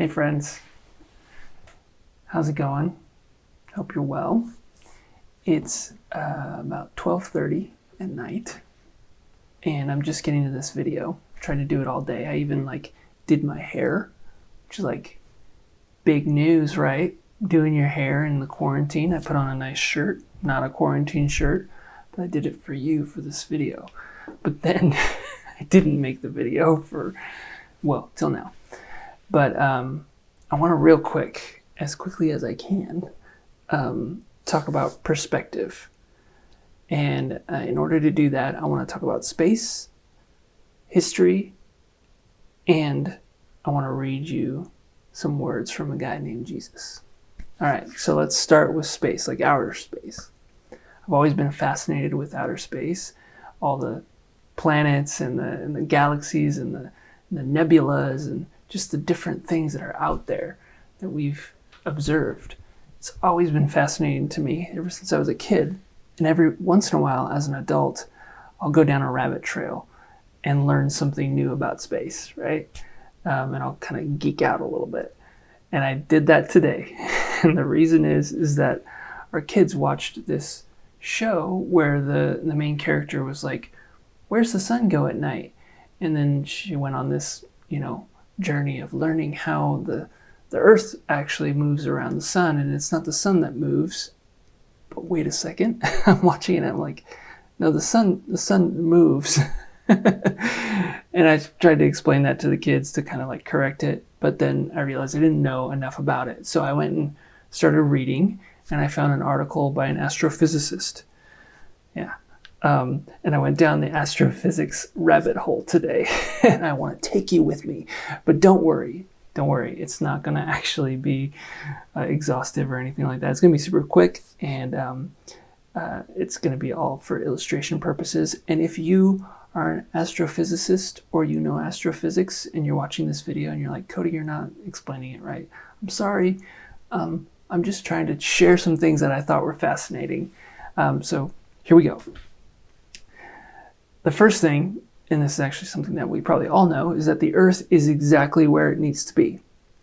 Hey friends, how's it going? Hope you're well. It's about 12:30 at night, and I'm just getting to this video. I tried to do it all day. I even did my hair, which is big news, right? Doing your hair in the quarantine. I put on a nice shirt, not a quarantine shirt, but I did it for you for this video. But then I didn't make the video till now. But I want to real quick, as quickly as I can, talk about perspective. And in order to do that, I want to talk about space, history, and I want to read you some words from a guy named Jesus. All right, so let's start with space, like outer space. I've always been fascinated with outer space, all the planets and the galaxies and the nebulas and just the different things that are out there that we've observed. It's always been fascinating to me ever since I was a kid. And every once in a while, as an adult, I'll go down a rabbit trail and learn something new about space, right? And I'll kind of geek out a little bit. And I did that today. And the reason is that our kids watched this show where the main character was like, where's the sun go at night? And then she went on this, journey of learning how the earth actually moves around the sun, and it's not the sun that moves. But wait a second. I'm watching it and I'm like, no, the sun moves. And I tried to explain that to the kids to kind of correct it, but then I realized I didn't know enough about it. So I went and started reading, and I found an article by an astrophysicist. Yeah. And I went down the astrophysics rabbit hole today, and I want to take you with me. But don't worry. It's not going to actually be exhaustive or anything like that. It's going to be super quick, and it's going to be all for illustration purposes. And if you are an astrophysicist or you know astrophysics and you're watching this video and you're like, Cody, you're not explaining it right. I'm sorry. I'm just trying to share some things that I thought were fascinating. So here we go. The first thing, and this is actually something that we probably all know, is that the Earth is exactly where it needs to be.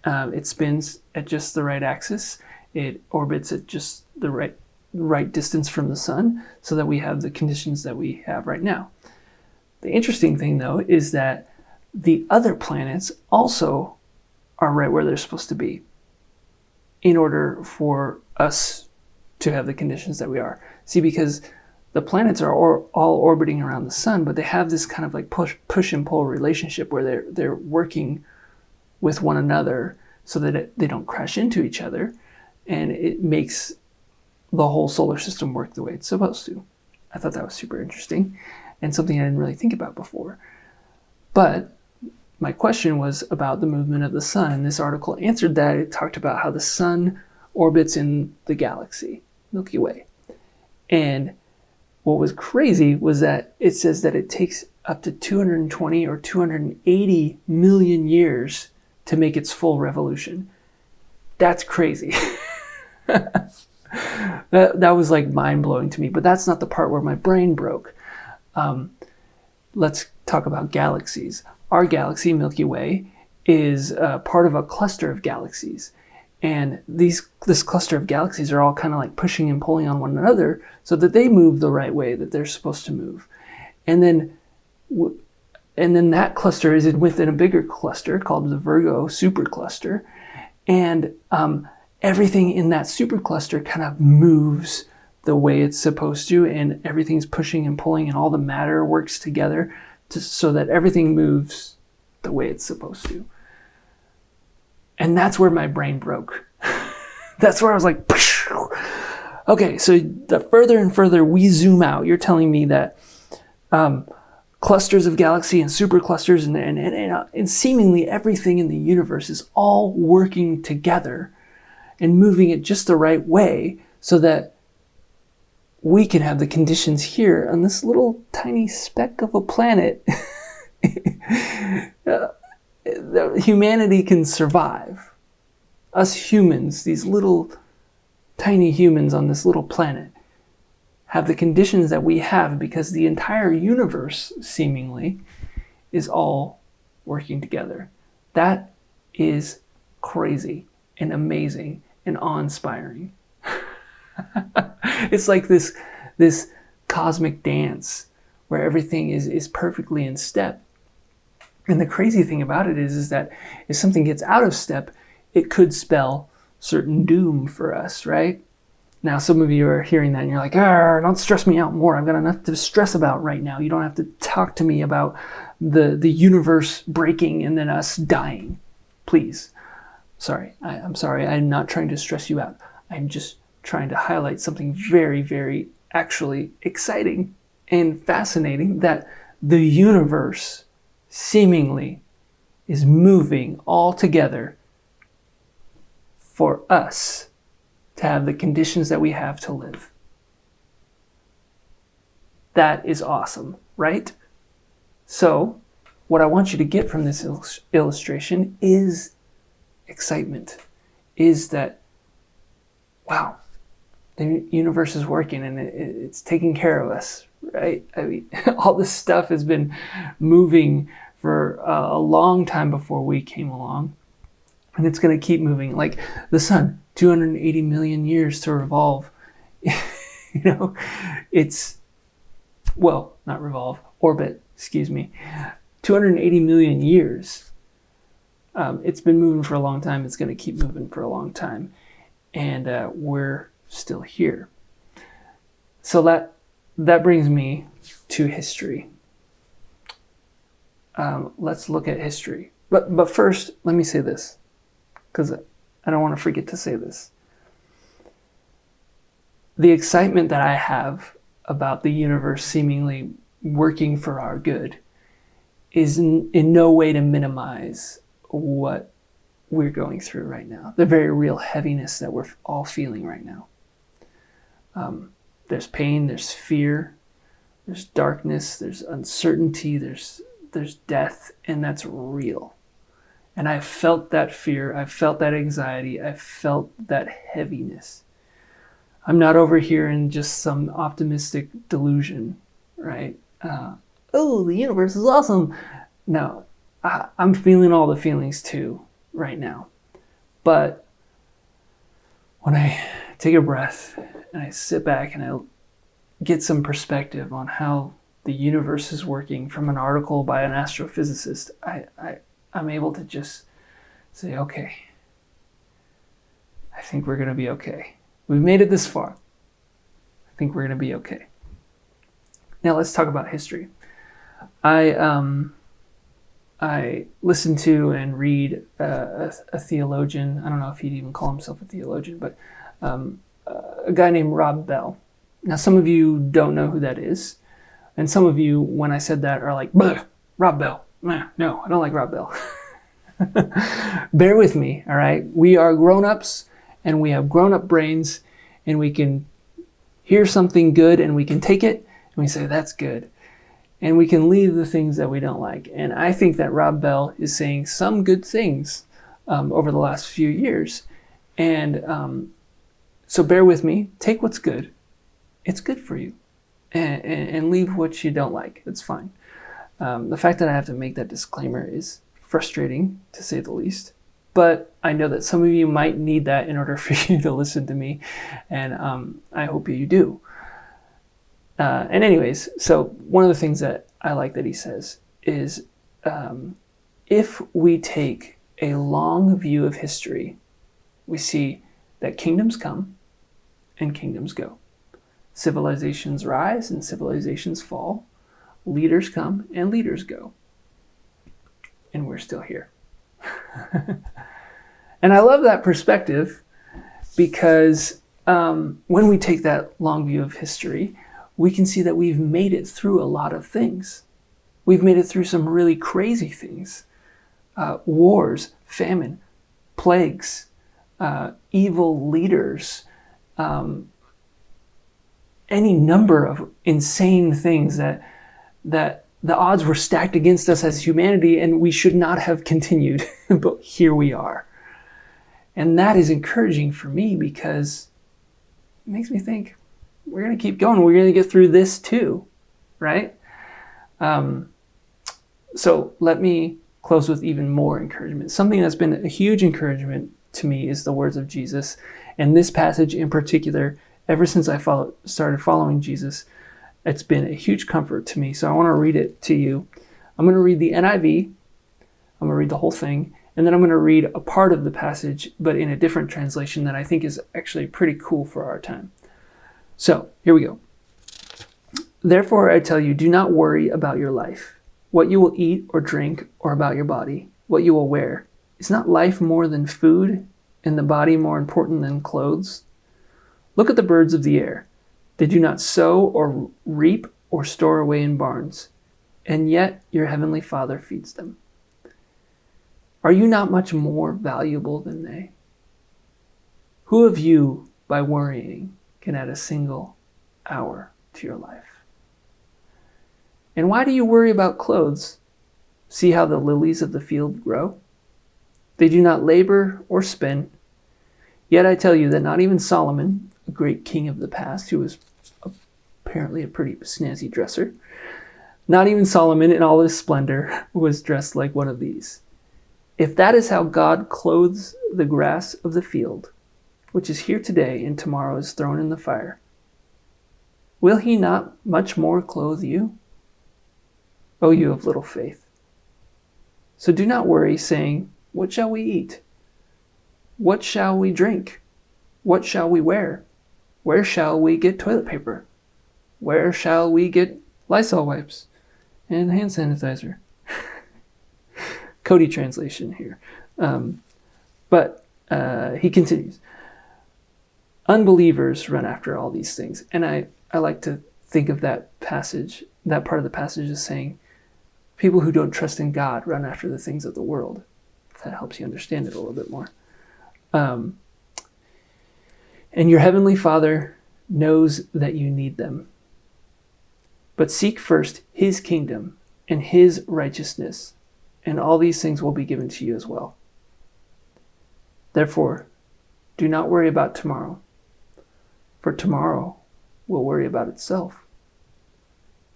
It spins at just the right axis. It orbits at just the right distance from the sun, so that we have the conditions that we have right now. The interesting thing, though, is that the other planets also are right where they're supposed to be in order for us to have the conditions that we are. See, because the planets are all orbiting around the sun, but they have this kind of push and pull relationship where they're working with one another so that they don't crash into each other, and it makes the whole solar system work the way it's supposed to. I thought that was super interesting and something I didn't really think about before. But my question was about the movement of the sun, and this article answered that. It talked about how the sun orbits in the galaxy, Milky Way. And what was crazy was that it says that it takes up to 220 or 280 million years to make its full revolution. That's crazy. That was mind-blowing to me, but that's not the part where my brain broke. Let's talk about galaxies. Our galaxy, Milky Way, is part of a cluster of galaxies. And this cluster of galaxies are all kind of pushing and pulling on one another so that they move the right way that they're supposed to move. And then that cluster is within a bigger cluster called the Virgo supercluster. And everything in that supercluster kind of moves the way it's supposed to, and everything's pushing and pulling, and all the matter works together so that everything moves the way it's supposed to. And that's where my brain broke. That's where I was like, okay, so the further and further we zoom out, you're telling me that clusters of galaxy and superclusters and seemingly everything in the universe is all working together and moving it just the right way so that we can have the conditions here on this little tiny speck of a planet that humanity can survive. Us humans, these little tiny humans on this little planet, have the conditions that we have because the entire universe, seemingly, is all working together. That is crazy and amazing and awe-inspiring. It's like this cosmic dance where everything is perfectly in step. And the crazy thing about it is that if something gets out of step, it could spell certain doom for us, right? Now, some of you are hearing that and you're like, don't stress me out more. I've got enough to stress about right now. You don't have to talk to me about the universe breaking and then us dying. Please. Sorry. I'm sorry. I'm not trying to stress you out. I'm just trying to highlight something very, very actually exciting and fascinating, that the universe seemingly is moving all together for us to have the conditions that we have to live. That is awesome, right? So, what I want you to get from this illustration is excitement. Is that, wow, the universe is working and it's taking care of us, right? I mean, all this stuff has been moving for a long time before we came along. And it's going to keep moving. Like the sun, 280 million years to revolve. It's, well, not revolve, orbit, excuse me. 280 million years. It's been moving for a long time. It's going to keep moving for a long time. And we're still here. So that brings me to history. Let's look at history. But first, let me say this, because I don't want to forget to say this. The excitement that I have about the universe seemingly working for our good is in no way to minimize what we're going through right now. The very real heaviness that we're all feeling right now. There's pain, there's fear, there's darkness, there's uncertainty, there's death, and that's real. And I felt that fear, I felt that anxiety, I felt that heaviness. I'm not over here in just some optimistic delusion, right? Oh, the universe is awesome. No, I'm feeling all the feelings too right now. But when I take a breath and I sit back and I get some perspective on how the universe is working from an article by an astrophysicist, I'm able to just say, okay, I think we're going to be okay. We've made it this far. I think we're going to be okay. Now let's talk about history. I listen to and read a theologian. I don't know if he'd even call himself a theologian, but a guy named Rob Bell. Now, some of you don't know who that is. And some of you, when I said that, are like, Rob Bell. No, I don't like Rob Bell. Bear with me, all right? We are grown-ups, and we have grown-up brains, and we can hear something good, and we can take it, and we say, that's good. And we can leave the things that we don't like. And I think that Rob Bell is saying some good things over the last few years. And so bear with me. Take what's good. It's good for you. And leave what you don't like. It's fine. The fact that I have to make that disclaimer is frustrating, to say the least. But I know that some of you might need that in order for you to listen to me. And I hope you do. And anyways, so one of the things that I like that he says is if we take a long view of history, we see that kingdoms come and kingdoms go. Civilizations rise and civilizations fall. Leaders come and leaders go. And we're still here. And I love that perspective because when we take that long view of history, we can see that we've made it through a lot of things. We've made it through some really crazy things. Wars, famine, plagues, evil leaders, any number of insane things that the odds were stacked against us as humanity and we should not have continued, but here we are. And that is encouraging for me because it makes me think, we're going to keep going. We're going to get through this too, right? So let me close with even more encouragement. Something that's been a huge encouragement to me is the words of Jesus. And this passage in particular, ever since I started following Jesus, it's been a huge comfort to me. So I want to read it to you. I'm going to read the NIV. I'm going to read the whole thing. And then I'm going to read a part of the passage, but in a different translation that I think is actually pretty cool for our time. So here we go. Therefore, I tell you, do not worry about your life, what you will eat or drink, or about your body, what you will wear. Is not life more than food, and the body more important than clothes? Look at the birds of the air. They do not sow or reap or store away in barns, and yet your heavenly Father feeds them. Are you not much more valuable than they? Who of you, by worrying, can add a single hour to your life? And why do you worry about clothes? See how the lilies of the field grow? They do not labor or spin. Yet I tell you that not even Solomon, a great king of the past, who was apparently a pretty snazzy dresser, not even Solomon in all his splendor was dressed like one of these. If that is how God clothes the grass of the field, which is here today and tomorrow is thrown in the fire, will he not much more clothe you? O you of little faith. So do not worry, saying, what shall we eat? What shall we drink? What shall we wear? Where shall we get toilet paper? Where shall we get Lysol wipes and hand sanitizer? Cody translation here. But he continues. Unbelievers run after all these things. And I like to think of that passage, that part of the passage as saying, people who don't trust in God run after the things of the world. If that helps you understand it a little bit more. And your heavenly Father knows that you need them. But seek first his kingdom and his righteousness, and all these things will be given to you as well. Therefore, do not worry about tomorrow, for tomorrow will worry about itself.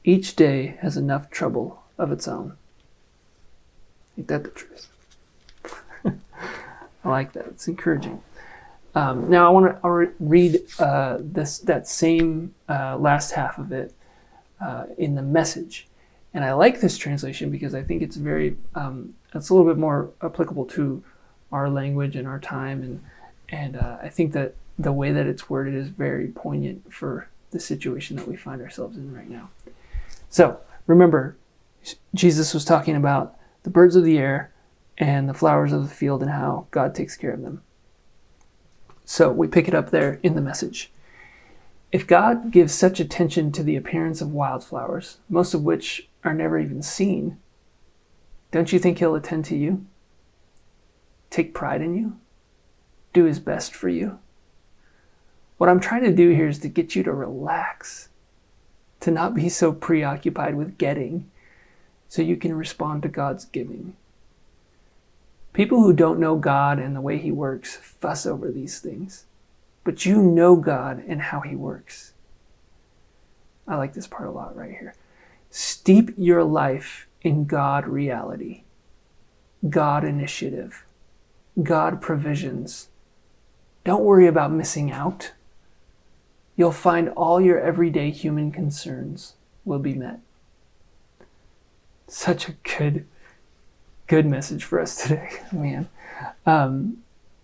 Each day has enough trouble of its own. Ain't that the truth? I like that. It's encouraging. Now I want to read that same last half of it in the Message, and I like this translation because I think it's very it's a little bit more applicable to our language and our time, and I think that the way that it's worded is very poignant for the situation that we find ourselves in right now. So remember, Jesus was talking about the birds of the air and the flowers of the field and how God takes care of them. So we pick it up there in the Message. If God gives such attention to the appearance of wildflowers, most of which are never even seen, don't you think he'll attend to you? Take pride in you? Do his best for you? What I'm trying to do here is to get you to relax, to not be so preoccupied with getting, so you can respond to God's giving. People who don't know God and the way he works fuss over these things. But you know God and how he works. I like this part a lot right here. Steep your life in God reality, God initiative, God provisions. Don't worry about missing out. You'll find all your everyday human concerns will be met. Such a good message for us today, man.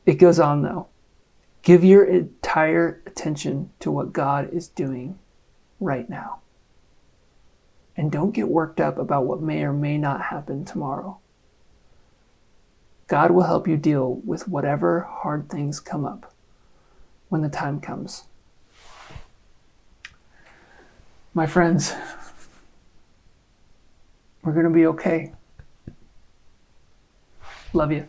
It goes on though. Give your entire attention to what God is doing right now. And don't get worked up about what may or may not happen tomorrow. God will help you deal with whatever hard things come up when the time comes. My friends, we're going to be okay. Love you.